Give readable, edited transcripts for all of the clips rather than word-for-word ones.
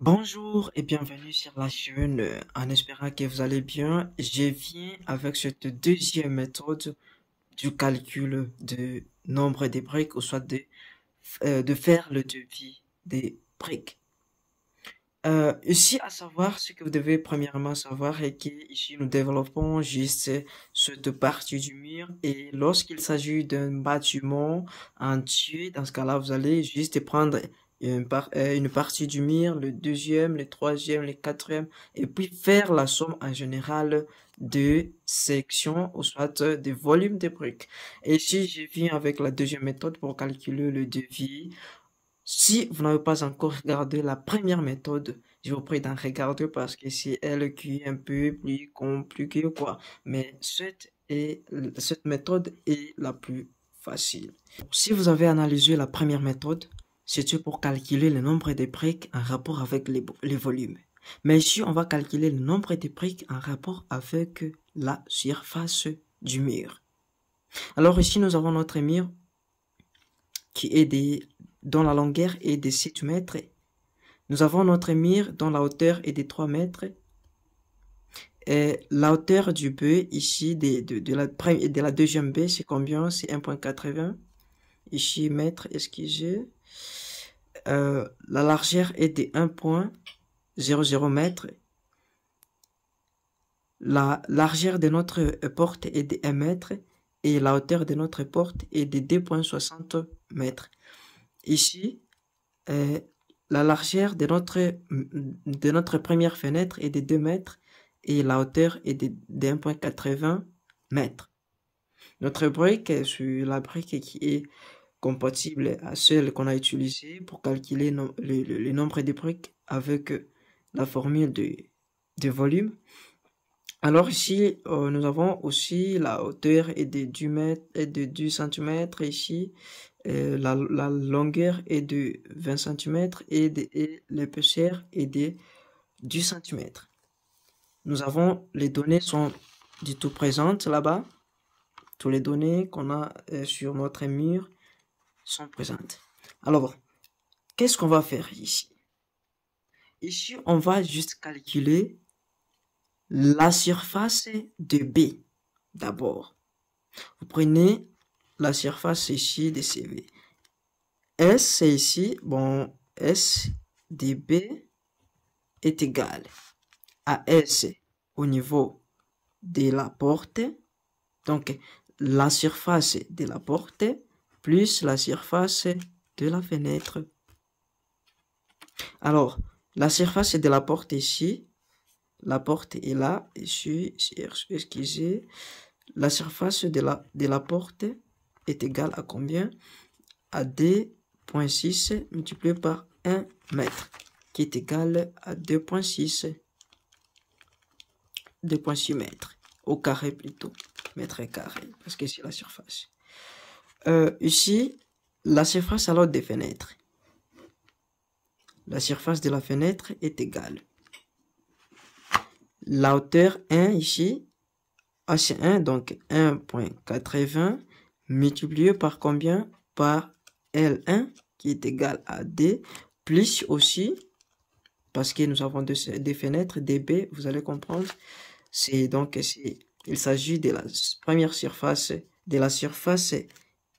Bonjour et bienvenue sur la chaîne en espérant que vous allez bien. Je viens avec cette deuxième méthode du calcul de nombre de briques ou soit de faire le devis des briques. Ici, à savoir, ce que vous devez premièrement savoir est que ici nous développons juste cette partie du mur et lorsqu'il s'agit d'un bâtiment entier, dans ce cas-là, vous allez juste prendre une partie du mur, le deuxième, le troisième, le quatrième, et puis faire la somme en général de sections ou soit de volumes de briques. Et ici, je viens avec la deuxième méthode pour calculer le devis. Si vous n'avez pas encore regardé la première méthode, je vous prie d'en regarder parce que c'est elle qui est un peu plus compliquée, quoi. Mais cette méthode est la plus facile. Si vous avez analysé la première méthode, c'était pour calculer le nombre de briques en rapport avec les volumes. Mais ici, on va calculer le nombre de briques en rapport avec la surface du mur. Alors ici, nous avons notre mur qui est dont la longueur est de 7 mètres. Nous avons notre mur dont la hauteur est de 3 mètres. Et la hauteur du B ici de la deuxième B, c'est combien? C'est 1,80. Ici, mètre, excusez. La largeur est de 1,00 mètre. La largeur de notre porte est de 1 mètre. Et la hauteur de notre porte est de 2,60 mètres. Ici, la largeur de notre première fenêtre est de 2 mètres et la hauteur est de 1,80 mètres. Notre brique est la brique qui est compatible à celle qu'on a utilisée pour calculer le nombre de briques avec la formule de volume. Alors ici, nous avons aussi la hauteur est de 10 mètres et de 10 cm ici. La longueur est de 20 cm et l'épaisseur est de 10 cm. Nous avons, les données sont du tout présentes là-bas. Toutes les données qu'on a sur notre mur sont présentes. Alors, qu'est-ce qu'on va faire ici? Ici, on va juste calculer la surface de B d'abord. Vous prenez la surface ici de CV. S, c'est ici, bon, S de B est égal à S au niveau de la porte. Donc, la surface de la porte plus la surface de la fenêtre. Alors, la surface de la porte ici, la porte est là, ici, excusez, la surface de la porte est égale à combien? À 2,6 multiplié par 1 mètre, qui est égal à 2,6 mètres, au carré plutôt, mètre carré, parce que c'est la surface. Ici, la surface alors des fenêtres. La surface de la fenêtre est égale. La hauteur 1 ici, c'est 1, donc 1,80 multiplié par combien? Par L1 qui est égal à D, plus aussi, parce que nous avons des fenêtres, DB, vous allez comprendre, il s'agit de la première surface, de la surface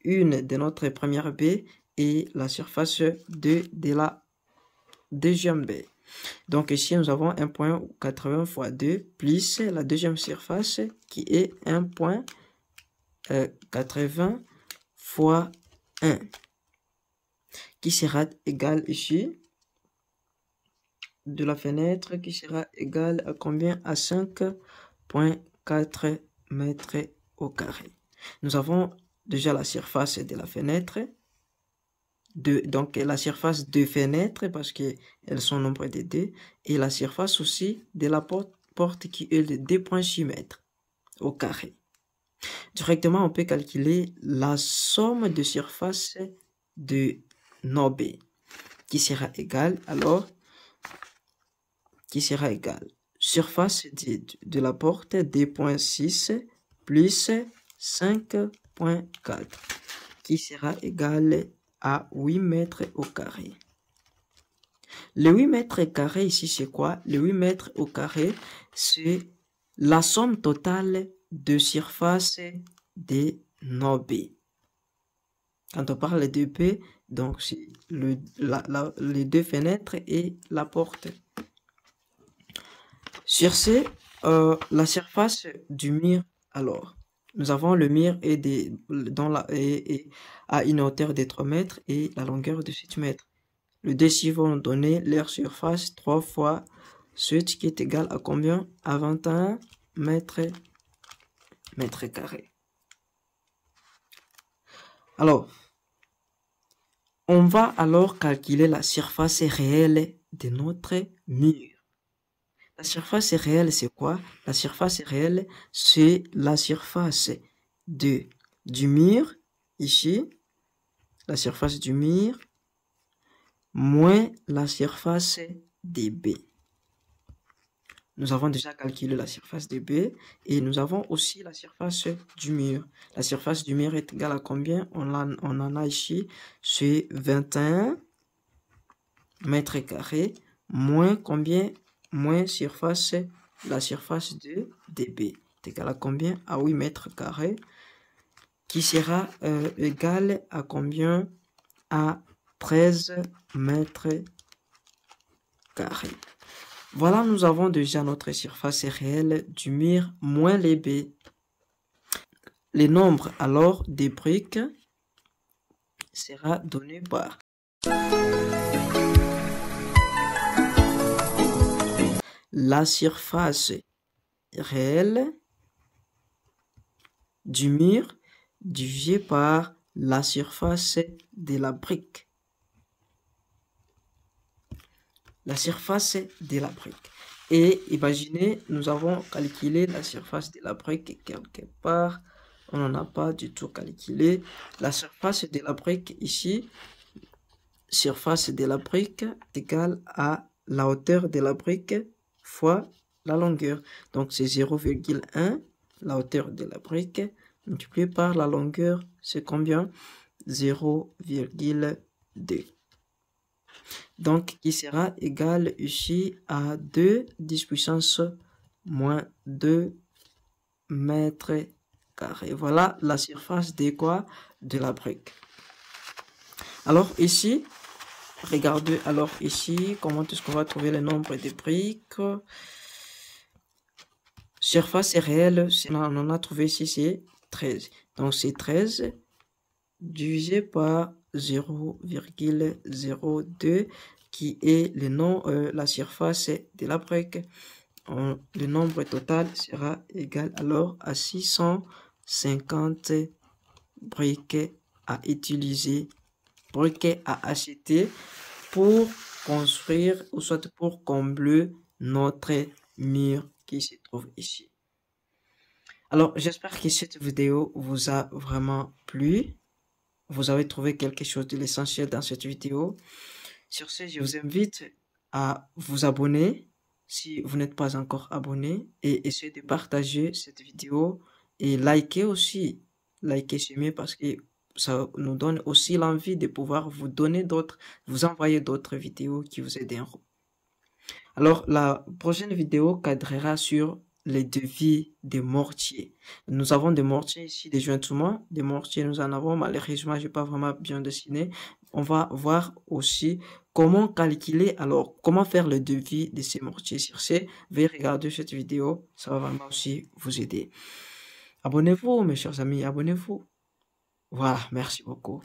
1 de notre première B et la surface 2 de la deuxième B. Donc ici, nous avons 1,80 fois 2 plus la deuxième surface qui est 1,80 fois 1 qui sera égal ici de la fenêtre qui sera égal à combien? À 5,4 mètres au carré. Nous avons déjà la surface de la fenêtre. Donc la surface de fenêtre parce qu'elles sont nombre de 2 et la surface aussi de la porte qui est de 2,6 mètres au carré. Directement, on peut calculer la somme de surface de nos B qui sera égale alors surface de la porte 2,6 plus 5,4 qui sera égal à 8 mètres au carré. Le 8 mètres carrés ici, c'est quoi? Le 8 mètres au carré, c'est la somme totale de surface des nos B. Quand on parle de B, donc c'est les deux fenêtres et la porte. Sur ce, la surface du mur, alors, nous avons le mur à une hauteur de 3 mètres et la longueur de 7 mètres. Les deux ci vont donner leur surface 3 fois 7 qui est égal à combien? À 21 mètres carrés. Alors, on va alors calculer la surface réelle de notre mur. La surface réelle, c'est quoi? La surface réelle, c'est la surface du mur, ici, la surface du mur, moins la surface des B. Nous avons déjà calculé la surface des B et nous avons aussi la surface du mur. La surface du mur est égale à combien? On en a ici, c'est 21 mètres carrés, moins combien? Moins la surface de DB est égal à combien? À 8 mètres carrés, qui sera égal à combien? À 13 mètres carrés. Voilà, nous avons déjà notre surface réelle du mur moins les B. Le nombre alors des briques sera donné par la surface réelle du mur divisé par la surface de la brique. La surface de la brique. Et imaginez, nous avons calculé la surface de la brique quelque part. On n'en a pas du tout calculé. La surface de la brique ici, surface de la brique est égale à la hauteur de la brique fois la longueur. Donc c'est 0,1, la hauteur de la brique, multiplié par la longueur, c'est combien? 0,2. Donc, qui sera égal ici à 2, 10 puissance moins 2 mètres carrés. Voilà la surface de quoi? De la brique. Alors ici, regardez alors ici, comment est-ce qu'on va trouver le nombre de briques? Surface réelle, on en a trouvé ici, c'est 13. Donc c'est 13 divisé par 0,02 qui est la surface de la brique. Le nombre total sera égal alors à 650 briques à utiliser, briques à acheter pour construire ou soit pour combler notre mur qui se trouve ici. Alors, j'espère que cette vidéo vous a vraiment plu. Vous avez trouvé quelque chose de l'essentiel dans cette vidéo. Sur ce, je vous invite à vous abonner si vous n'êtes pas encore abonné et essayez de partager cette vidéo et liker aussi. Liker, c'est mieux parce que ça nous donne aussi l'envie de pouvoir vous envoyer d'autres vidéos qui vous aideront. Alors, la prochaine vidéo cadrera sur les devis des mortiers. Nous avons des mortiers ici, des jointements, des mortiers nous en avons, malheureusement, je n'ai pas vraiment bien dessiné. On va voir aussi comment calculer, alors, comment faire le devis de ces mortiers. Sur ce, veuillez regarder cette vidéo, ça va vraiment aussi vous aider. Abonnez-vous, mes chers amis, abonnez-vous. Voilà, merci beaucoup.